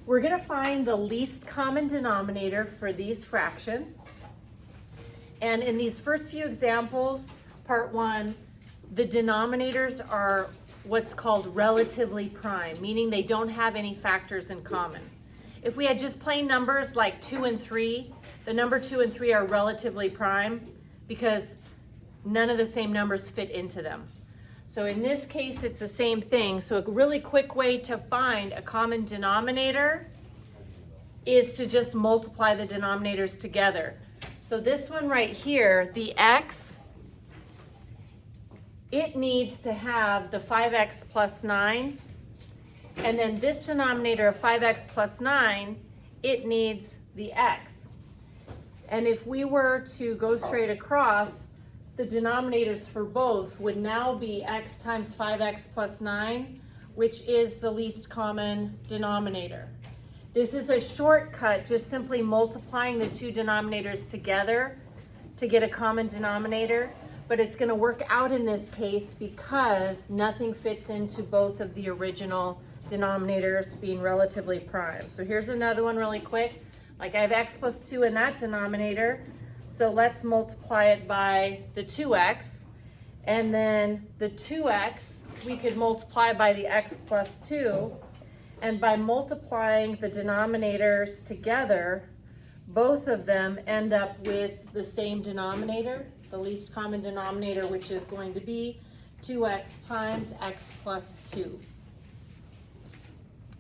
We're going to find the least common denominator for these fractions. And in these first few examples, part one, the denominators are what's called relatively prime, meaning they don't have any factors in common. If we had just plain numbers like 2 and 3, the number 2 and 3 are relatively prime because none of the same numbers fit into them. So in this case, it's the same thing. So a really quick way to find a common denominator is to just multiply the denominators together. So this one right here, the x, it needs to have the 5x plus 9. And then this denominator of 5x plus 9, it needs the x. And if we were to go straight across, the denominators for both would now be x times 5x plus 9, which is the least common denominator. This is a shortcut, just simply multiplying the two denominators together to get a common denominator, but it's going to work out in this case because nothing fits into both of the original denominators being relatively prime. So here's another one really quick. Like I have x plus 2 in that denominator, so let's multiply it by the 2x, and then the 2x we could multiply by the x plus 2, and by multiplying the denominators together, both of them end up with the same denominator, the least common denominator, which is going to be 2x times x plus 2.